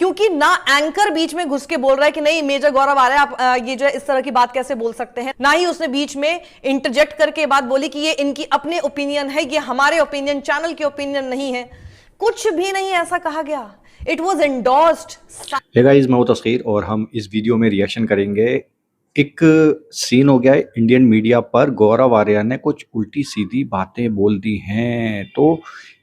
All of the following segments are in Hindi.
क्योंकि ना एंकर बीच में घुस के बोल रहा है कि नहीं मेजर गौरव आर्या आप ये जो है इस तरह की बात कैसे बोल सकते हैं, ना ही उसने बीच में इंटरजेक्ट करके बात बोली कि ये इनकी अपनी ओपिनियन है, ये हमारे ओपिनियन, चैनल की ओपिनियन नहीं है। कुछ भी नहीं ऐसा कहा गया। It was endorsed. Hey guys, मैं हूं तस्खीर और हम इस वीडियो में रिएक्शन करेंगे। एक सीन हो गया है इंडियन मीडिया पर, गौरव आर्या ने कुछ उल्टी सीधी बातें बोल दी हैं, तो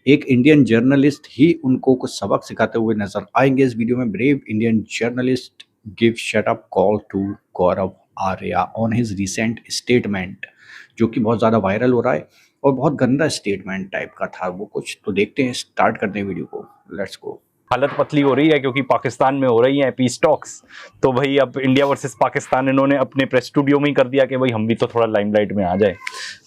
एक इंडियन जर्नलिस्ट ही उनको कुछ सबक सिखाते हुए नजर आएंगे इस वीडियो में। Brave Indian journalist give shut up call to Gaurav Arya on his recent statement, जो कि बहुत ज़्यादा वायरल हो रहा है और बहुत गंदा स्टेटमेंट टाइप का था वो कुछ। तो देखते हैं, स्टार्ट करते हैं वीडियो को, लेट्स गो। हालत पतली हो रही है क्योंकि पाकिस्तान में हो रही है पीस टॉक्स। तो भाई अब इंडिया वर्सेस पाकिस्तान इन्होंने अपने प्रेस स्टूडियो में ही कर दिया कि भाई हम भी तो थोड़ा लाइमलाइट में आ जाए।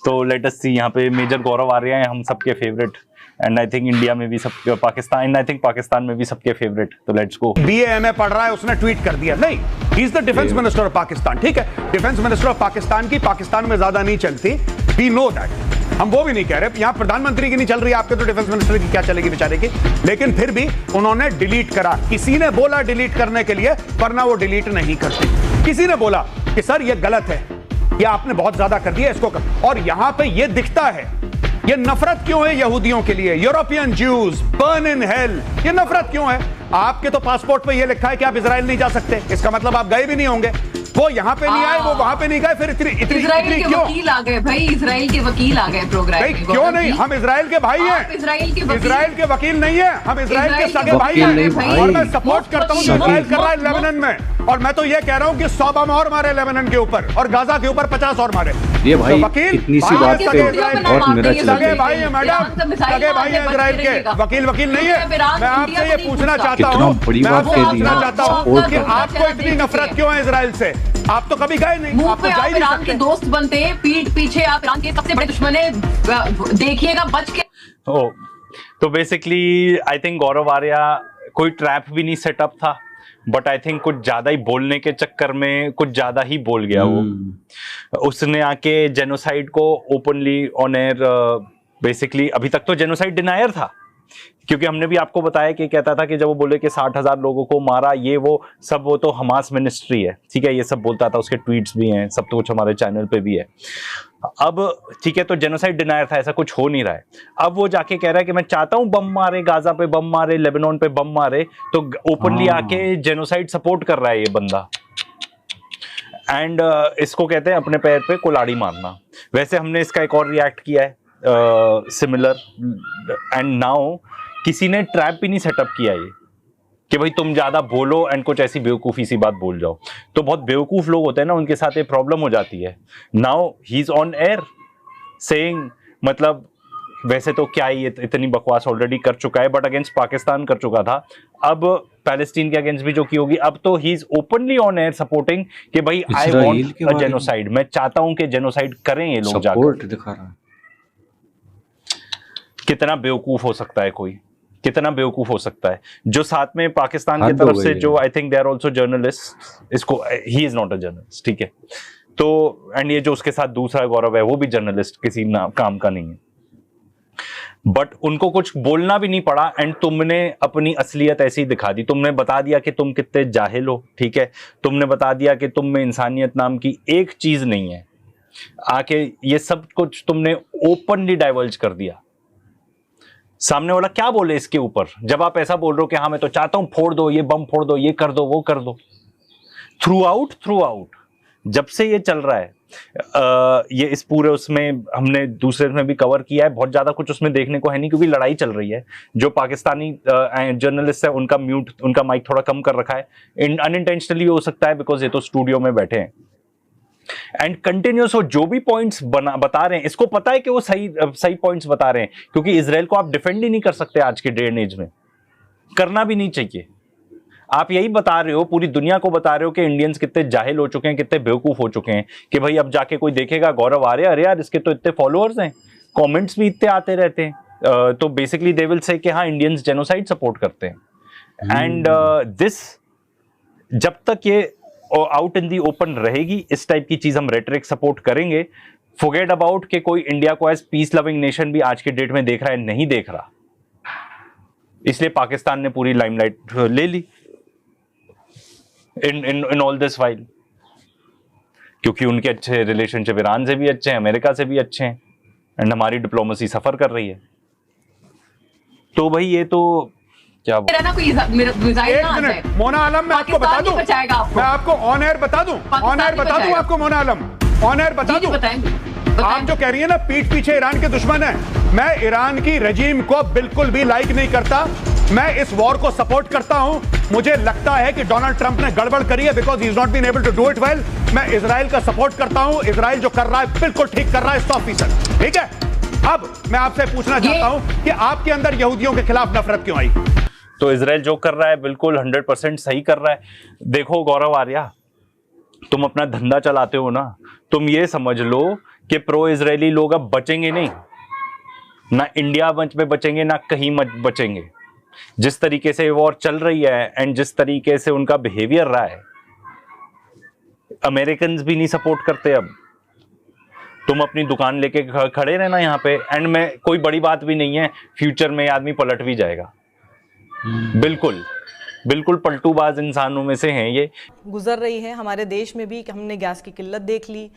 तो लेट अस सी, यहाँ पे मेजर गौरव आर्या हैं, हम सबके favourite, and I think India में भी सब, पाकिस्तान, आई थिंक पाकिस्तान में भी सबके फेवरेट। तो लेट्स गो। BA MA पढ़ रहा है, उसने ट्वीट कर दिया, नहीं he is the defence minister of Pakistan. ठीक है, डिफेंस मिनिस्टर ऑफ पाकिस्तान की पाकिस्तान में ज्यादा नहीं चलती, वी नो दैट। हम वो भी नहीं कह रहे, यहां प्रधानमंत्री की नहीं चल रही, आपके तो डिफेंस मिनिस्टर की क्या चलेगी बेचारे की। लेकिन फिर भी उन्होंने डिलीट करा। किसी ने बोला डिलीट करने के लिए, वरना वो डिलीट नहीं करते। किसी ने बोला कि सर ये गलत है, ये आपने बहुत ज्यादा कर दिया, इसको कर। और यहां पे ये दिखता है, ये नफरत क्यों है यहूदियों के लिए, European Jews burn in hell, ये नफरत क्यों है? आपके तो पासपोर्ट पे ये लिखा है कि आप इजराइल नहीं जा सकते, इसका मतलब आप गए भी नहीं होंगे। वो यहाँ पे नहीं आए, वो वहां पे नहीं गए, फिर इतनी इजराइल के वकील आ गए भाई, इजराइल के वकील आ गए प्रोग्राम में। क्यों नहीं? हम इजराइल के भाई हैं, इजराइल के वकील नहीं है, हम इजराइल के सगे भाई हैं। और मैं सपोर्ट करता हूँ जो इजराइल कर रहा है लेबनान में। और मैं तो ये कह रहा हूँ कि 100 बम और मारे लेबनान के ऊपर, और गाजा के ऊपर 50 और मारे। ये भाई वकील इतनी सी बात पे बहुत मिर्च लग सगे भाई है मैडम, सगे भाई है इजराइल के, वकील नहीं है। मैं आपसे ये पूछना चाहता हूँ, मैं आपसे पूछना चाहता हूँ कि आपको इतनी नफरत क्यों है इजराइल से? आप तो कभी गए नहीं, आप तो जा ही नहीं सकते। के दोस्त बनते हैं, पीठ पीछे आप ईरान के सबसे बड़े दुश्मन है, देखिएगा बच के। तो बेसिकली आई थिंक गौरव आर्या कोई ट्रैप भी नहीं सेटअप था, बट आई थिंक कुछ ज्यादा ही बोलने के चक्कर में कुछ ज्यादा ही बोल गया वो। उसने आके जेनोसाइड को ओपनली ऑन एयर, बेसिकली अभी तक तो जेनोसाइड डिनायर था, क्योंकि हमने भी आपको बताया कि कहता था कि जब वो बोले कि 60,000 लोगों को मारा, ये वो सब, वो तो हमास मिनिस्ट्री है, ठीक है, ये सब बोलता था, उसके ट्वीट्स भी हैं, सब तो कुछ हमारे चैनल पे भी है। अब ठीक है, तो जेनोसाइड डिनायर था, ऐसा कुछ हो नहीं रहा है। अब वो जाके कह रहा है कि मैं चाहता हूं बम मारे, गाजा पे बम मारे, लेबनान पे बम मारे, तो ओपनली आके जेनोसाइड सपोर्ट कर रहा है ये बंदा। एंड इसको कहते हैं अपने पैर पे कुल्हाड़ी मारना। वैसे हमने इसका एक और रिएक्ट किया है सिमिलर, एंड नाउ किसी ने ट्रैप भी नहीं सेटअप किया ये कि भाई तुम ज्यादा बोलो एंड कुछ ऐसी बेवकूफी सी बात बोल जाओ। तो बहुत बेवकूफ लोग होते हैं ना, उनके साथ ये प्रॉब्लम हो जाती है। Now he is on air saying, मतलब वैसे तो क्या ही इतनी बकवास ऑलरेडी कर चुका है, बट अगेंस्ट पाकिस्तान कर चुका था, अब पैलेस्टीन के अगेंस्ट भी जो की होगी, अब तो he is openly on air supporting कि भाई आई वांट अ जेनोसाइड, मैं चाहता हूं कि जेनोसाइड करें ये लोग जाकर। दिखा रहा है। कितना बेवकूफ हो सकता है कोई, कितना बेवकूफ हो सकता है जो साथ में पाकिस्तान की तरफ से, जो I think they are also journalist, इसको ही इज नॉट अ जर्नलिस्ट, ठीक है। तो एंड ये जो उसके साथ दूसरा गौरव है वो भी जर्नलिस्ट किसी काम का नहीं है, बट उनको कुछ बोलना भी नहीं पड़ा। एंड तुमने अपनी असलियत ऐसी ही दिखा दी, तुमने बता दिया कि तुम कितने जाहिल हो, ठीक है, तुमने बता दिया कि तुम में इंसानियत नाम की एक चीज नहीं है। आके ये सब कुछ तुमने ओपनली डाइवर्ज कर दिया। सामने वाला क्या बोले इसके ऊपर, जब आप ऐसा बोल रहे हो कि हाँ मैं तो चाहता हूं फोड़ दो, ये बम फोड़ दो, ये कर दो, वो कर दो। थ्रू आउट जब से ये चल रहा है, ये इस पूरे उसमें हमने दूसरे में भी कवर किया है, बहुत ज्यादा कुछ उसमें देखने को है नहीं, क्योंकि लड़ाई चल रही है। जो पाकिस्तानी जर्नलिस्ट है उनका माइक थोड़ा कम कर रखा है, अनइंटेंशनली हो सकता है, बिकॉज ये तो स्टूडियो में बैठे हैं। एंड कंटिन्यूस वो जो भी पॉइंट्स बता रहे हैं, इसको पता है कि वो सही पॉइंट्स बता रहे हैं, क्योंकि इजराइल को आप डिफेंड ही नहीं कर सकते आज के डे एंड एज में, करना भी नहीं चाहिए। आप यही बता रहे हो, पूरी दुनिया को बता रहे हो कि इंडियंस कितने जाहिल हो चुके हैं, कितने बेवकूफ हो चुके हैं, कि भाई अब जाके कोई देखेगा गौरव आर्या, अरे यार इसके तो इतने फॉलोअर्स हैं, कमेंट्स भी इतने आते रहते हैं, तो बेसिकली दे विल से कि हाँ इंडियंस जेनोसाइड सपोर्ट करते हैं। एंड दिस जब तक ये आउट इन दी ओपन रहेगी, इस टाइप की चीज हम रेटरिक सपोर्ट करेंगे। फॉरगेट अबाउट कि कोई इंडिया को एज पीस लविंग नेशन भी आज के डेट में देख रहा है, नहीं देख रहा, इसलिए पाकिस्तान ने पूरी लाइमलाइट ले ली। इन ऑल दिस वाइल, क्योंकि उनके अच्छे रिलेशनशिप ईरान से भी अच्छे हैं, अमेरिका से भी अच्छे हैं, एंड हमारी डिप्लोमेसी सफर कर रही है। तो भाई ये तो क्या ना कोई मिसाइल एक ना आ जाए। मिनट मोना आलम, मैं आपको बता पाकिस्तान दूं, नहीं बचाएगा आपको। मैं आपको ऑन एयर बता दूं, ऑन एयर बता दूं आपको मोना आलम, ऑन एयर बता दूं। आप जो कह रही है ना पीठ पीछे ईरान के दुश्मन है, मैं ईरान की रजीम को बिल्कुल भी लाइक नहीं करता, मैं इस वॉर को सपोर्ट करता हूं। मुझे लगता है कि डोनाल्ड ट्रंप ने गड़बड़ करी है because he is not been able to do it well. मैं इजराइल का सपोर्ट करता हूं, इजराइल जो कर रहा है बिल्कुल ठीक कर रहा है 100%, ठीक है। अब मैं आपसे पूछना चाहता हूं कि आपके अंदर यहूदियों के खिलाफ नफरत क्यों आई? तो इजराइल जो कर रहा है बिल्कुल 100% सही कर रहा है। देखो गौरव आर्या, तुम अपना धंधा चलाते हो ना, तुम ये समझ लो कि प्रो इजरायली लोग अब बचेंगे नहीं, ना इंडिया मंच में बचेंगे ना कहीं मत बचेंगे। जिस तरीके से वॉर चल रही है एंड जिस तरीके से उनका बिहेवियर रहा है, अमेरिकन भी नहीं सपोर्ट करते। अब तुम अपनी दुकान लेके खड़े रहना यहाँ पे, एंड में कोई बड़ी बात भी नहीं है, फ्यूचर में आदमी पलट भी जाएगा। बिल्कुल बिल्कुल पलटूबाज इंसानों में से हैं ये। गुजर रही है हमारे देश में भी, हमने गैस की किल्लत देख ली,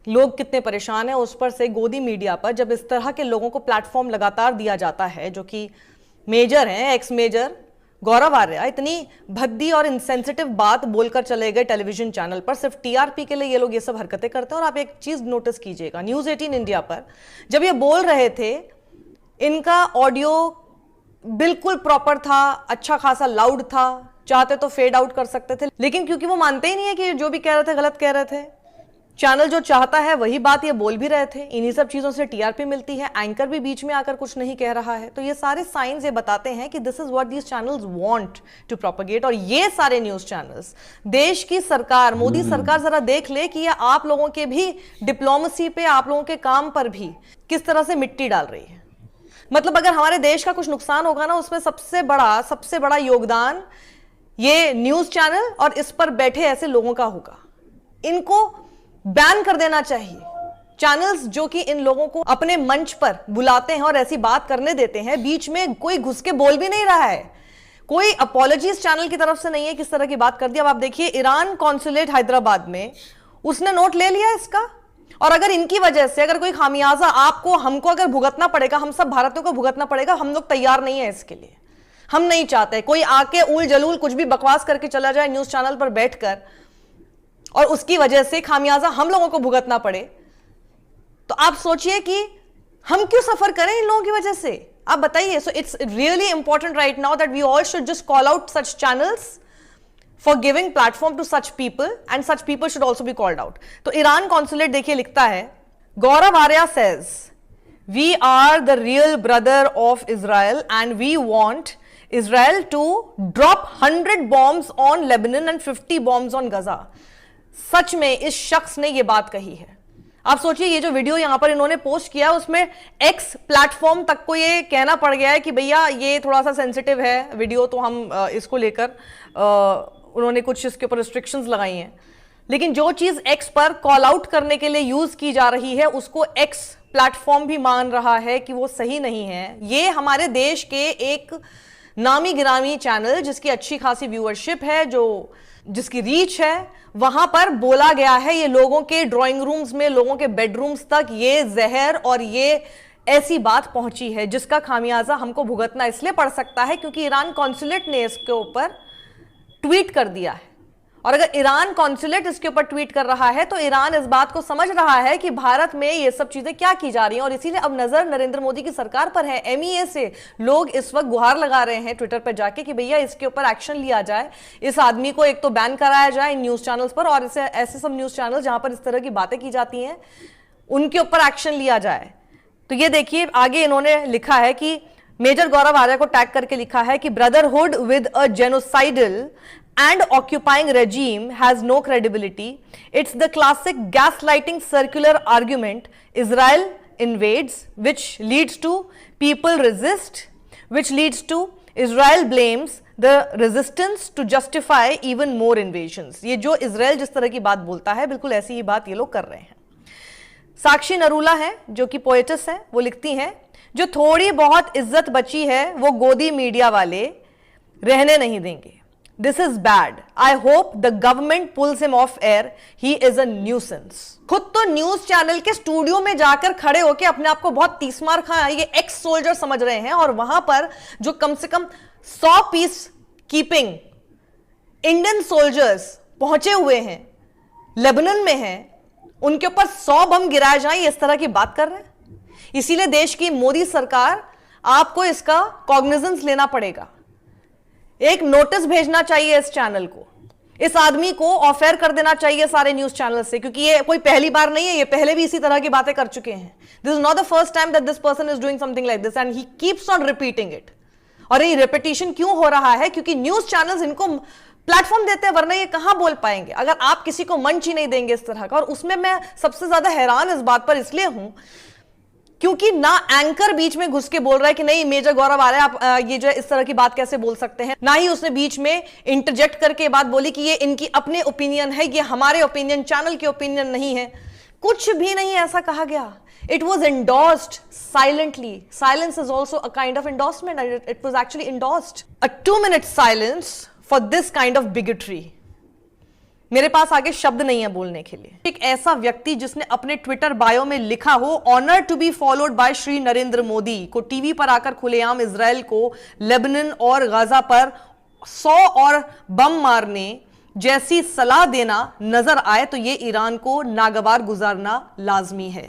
लोग कितने परेशान हैं, उस पर से गोदी मीडिया पर जब इस तरह के लोगों को प्लेटफॉर्म लगातार दिया जाता है जो कि मेजर हैं, एक्स मेजर गौरव आर्या इतनी भद्दी और इनसेंसिटिव बात बोलकर चले गए टेलीविजन चैनल पर, सिर्फ टीआरपी के लिए ये लोग ये सब हरकतें करते हैं। और आप एक चीज नोटिस कीजिएगा, न्यूज़ 18 इंडिया पर जब ये बोल रहे थे, इनका ऑडियो बिल्कुल प्रॉपर था, अच्छा खासा लाउड था, चाहते तो फेड आउट कर सकते थे, लेकिन क्योंकि वो मानते ही नहीं है कि जो भी कह रहे थे गलत कह रहे थे, चैनल जो चाहता है वही बात ये बोल भी रहे थे, इन्हीं सब चीजों से टीआरपी मिलती है, एंकर भी बीच में आकर कुछ नहीं कह रहा है। तो ये सारे साइंस ये बताते हैं कि this is what these channels want to propagate. और ये सारे न्यूज चैनल्स, देश की सरकार, मोदी सरकार जरा देख ले कि ये आप लोगों के भी डिप्लोमेसी पे, आप लोगों के काम पर भी किस तरह से मिट्टी डाल रही है। मतलब अगर हमारे देश का कुछ नुकसान होगा ना, उसमें सबसे बड़ा योगदान ये न्यूज चैनल और इस पर बैठे ऐसे लोगों का होगा। इनको बैन कर देना चाहिए। चैनल्स जो कि इन लोगों को अपने मंच पर बुलाते हैं और ऐसी बात करने देते हैं, बीच में कोई घुस के बोल भी नहीं रहा है, कोई अपॉलॉजीज चैनल की तरफ से नहीं है, किस तरह की बात कर दी। अब आप देखिए, ईरान कॉन्सुलेट हैदराबाद में उसने नोट ले लिया इसका। और अगर इनकी वजह से अगर कोई खामियाजा आपको हमको अगर भुगतना पड़ेगा, हम सब भारतीयों को भुगतना पड़ेगा, हम लोग तैयार नहीं है इसके लिए। हम नहीं चाहते कोई आके उल जलूल कुछ भी बकवास करके चला जाए न्यूज चैनल पर बैठकर और उसकी वजह से खामियाजा हम लोगों को भुगतना पड़े। तो आप सोचिए कि हम क्यों सफर करें इन लोगों की वजह से, आप बताइए। So it's really important right now that we all should just call out such channels for giving platform to such people, and such people should also be called out. तो ईरान कॉन्सुलेट देखिए लिखता है, गौरव Arya says we are the real brother of Israel and we want Israel to drop 100 bombs on Lebanon and 50 bombs on Gaza। सच में इस शख्स ने ये बात कही है। आप सोचिए, ये जो वीडियो यहां पर इन्होंने पोस्ट किया उसमें एक्स प्लेटफॉर्म तक को ये कहना पड़ गया है कि भैया ये थोड़ा सा सेंसिटिव है वीडियो, तो हम इसको लेकर उन्होंने कुछ इसके ऊपर रिस्ट्रिक्शंस लगाई हैं। लेकिन जो चीज एक्स पर कॉल आउट करने के लिए यूज की जा रही है उसको एक्स प्लेटफॉर्म भी मान रहा है कि वो सही नहीं है। ये हमारे देश के एक नामी गिरामी चैनल जिसकी अच्छी खासी व्यूअरशिप है, जो जिसकी रीच है, वहां पर बोला गया है ये लोगों के ड्राइंग रूम्स में, लोगों के बेडरूम्स तक ये जहर और ये ऐसी बात पहुंची है जिसका खामियाजा हमको भुगतना इसलिए पड़ सकता है क्योंकि ईरान कॉन्सुलेट ने इसके ऊपर ट्वीट कर दिया है। और अगर ईरान कॉन्सुलेट इसके ऊपर ट्वीट कर रहा है तो ईरान इस बात को समझ रहा है कि भारत में ये सब चीजें क्या की जा रही हैं, और इसीलिए अब नजर नरेंद्र मोदी की सरकार पर है। एमईए से लोग इस वक्त गुहार लगा रहे हैं ट्विटर पर जाके कि भैया इसके ऊपर एक्शन लिया जाए, इस आदमी को एक तो बैन कराया जाए इन न्यूज चैनल्स पर, और इसे ऐसे सब न्यूज चैनल जहां पर इस तरह की बातें की जाती हैं उनके ऊपर एक्शन लिया जाए। तो ये देखिए आगे इन्होंने लिखा है कि मेजर गौरव आर्या को टैग करके लिखा है कि brotherhood with a genocidal and occupying regime has no credibility. It's the classic gaslighting circular argument. Israel invades, which leads to people resist, which leads to Israel blames the resistance to justify even more invasions. ये जो इजराइल जिस तरह की बात बोलता है बिल्कुल ऐसी ही बात ये लोग कर रहे हैं। साक्षी नरूला है जो कि पोएटिस है, वो लिखती हैं, जो थोड़ी बहुत इज्जत बची है वो गोदी मीडिया वाले रहने नहीं देंगे। This is bad, I hope the government pulls him off air, he is a nuisance. खुद तो न्यूज चैनल के स्टूडियो में जाकर खड़े होकर अपने आप को बहुत तीसमार खा ये एक्स सोल्जर समझ रहे हैं, और वहां पर जो कम से कम 100 पीस कीपिंग इंडियन सोल्जर्स पहुंचे हुए हैं, लेबनान में हैं, उनके ऊपर 100 बम गिराए जाएं, इस तरह की बात कर रहे हैं। इसीलिए देश की मोदी सरकार, आपको इसका कॉग्निजेंस लेना पड़ेगा। एक नोटिस भेजना चाहिए इस चैनल को, इस आदमी को ऑफ एयर कर देना चाहिए सारे न्यूज चैनल से, क्योंकि ये कोई पहली बार नहीं है, ये पहले भी इसी तरह की बातें कर चुके हैं। This is not the first time that this person is doing something like this and he keeps on repeating it. और ये रिपीटिशन क्यों हो रहा है? क्योंकि न्यूज चैनल्स इनको प्लेटफॉर्म देते हैं, वरना ये कहां बोल पाएंगे अगर आप किसी को मंच ही नहीं देंगे इस तरह का। और उसमें मैं सबसे ज्यादा हैरान इस बात पर इसलिए हूं क्योंकि ना एंकर बीच में घुस के बोल रहा है कि नहीं मेजर गौरव आ रहा है, आप ये जो इस तरह की बात कैसे बोल सकते हैं, ना ही उसने बीच में इंटरजेक्ट करके बात बोली कि ये इनकी अपने ओपिनियन है, ये हमारे ओपिनियन, चैनल के ओपिनियन नहीं है। कुछ भी नहीं ऐसा कहा गया। It was endorsed silently. Silence is also a kind of endorsement. It was actually endorsed. A 2-minute silence for this kind of bigotry. मेरे पास आगे शब्द नहीं है बोलने के लिए। एक ऐसा व्यक्ति जिसने अपने ट्विटर बायो में लिखा हो honour to be followed by Shri Narendra Modi को टीवी पर आकर खुलेआम इजराइल को लेबनान और गाजा पर 100 और बम मारने जैसी सलाह देना नजर आए तो ये ईरान को नागवार गुजारना लाजमी है।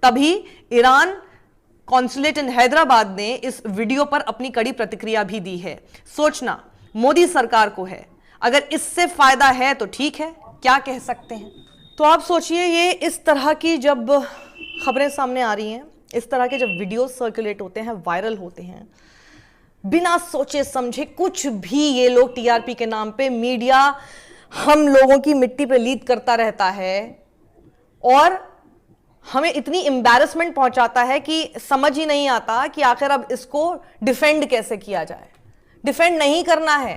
तभी ईरान कॉन्सुलेट इन हैदराबाद ने इस वीडियो पर अपनी कड़ी प्रतिक्रिया भी दी है। सोचना मोदी सरकार को है, अगर इससे फायदा है तो ठीक है, क्या कह सकते हैं। तो आप सोचिए, ये इस तरह की जब खबरें सामने आ रही हैं, इस तरह के जब वीडियो सर्कुलेट होते हैं, वायरल होते हैं, बिना सोचे समझे कुछ भी ये लोग टीआरपी के नाम पे, मीडिया हम लोगों की मिट्टी पे लीद करता रहता है और हमें इतनी एम्बैरेसमेंट पहुंचाता है कि समझ ही नहीं आता कि आखिर अब इसको डिफेंड कैसे किया जाए। डिफेंड नहीं करना है,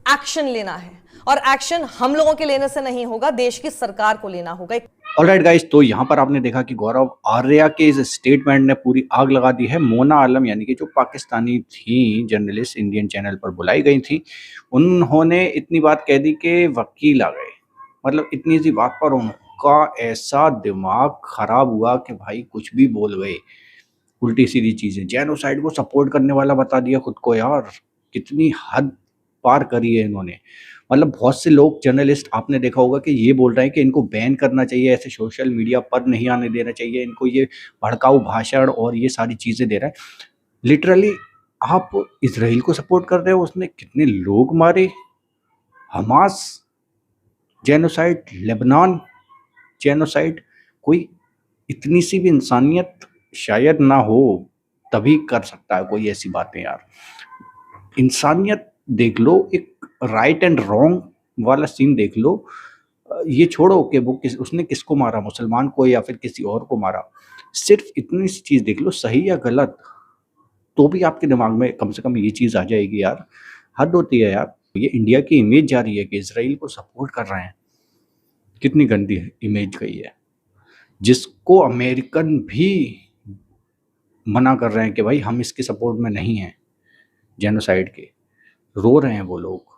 एक्शन लेना है, और एक्शन हम लोगों के लेने से नहीं होगा, देश की सरकार को लेना होगा। ऑलराइट गाइस, तो यहाँ पर आपने देखा कि गौरव आर्या के इस स्टेटमेंट ने पूरी आग लगा दी है। मोना आलम यानी कि जो पाकिस्तानी थी जर्नलिस्ट, इंडियन चैनल पर बुलाई गई थी, उन्होंने इतनी बात कह दी कि वकील आ गए। मतलब इतनी सी बात पर उनका ऐसा दिमाग खराब हुआ कि भाई कुछ भी बोल गए, उल्टी सीधी चीजें। जेनोसाइड को सपोर्ट करने वाला बता दिया खुद को। यार कितनी हद पार करी है इन्होंने। मतलब बहुत से लोग, जर्नलिस्ट, आपने देखा होगा कि ये बोल रहे हैं कि इनको बैन करना चाहिए, ऐसे सोशल मीडिया पर नहीं आने देना चाहिए, इनको ये भड़काऊ भाषण और ये सारी चीज़ें दे रहा है। लिटरली आप इजराइल को सपोर्ट कर रहे हो, उसने कितने लोग मारे, हमास जेनोसाइड, लेबनान जेनोसाइड। कोई इतनी सी भी इंसानियत शायद ना हो तभी कर सकता है कोई ऐसी बातें। यार इंसानियत देख लो, एक राइट एंड रॉन्ग वाला सीन देख लो। ये छोड़ो कि वो उसने किसको मारा, मुसलमान को या फिर किसी और को मारा, सिर्फ इतनी सी चीज़ देख लो, सही या गलत, तो भी आपके दिमाग में कम से कम ये चीज़ आ जाएगी। यार हद होती है यार। ये इंडिया की इमेज जा रही है कि इसराइल को सपोर्ट कर रहे हैं। कितनी गंदी इमेज गई है, जिसको अमेरिकन भी मना कर रहे हैं कि भाई हम इसके सपोर्ट में नहीं हैं। जेनोसाइड के रो रहे हैं वो लोग।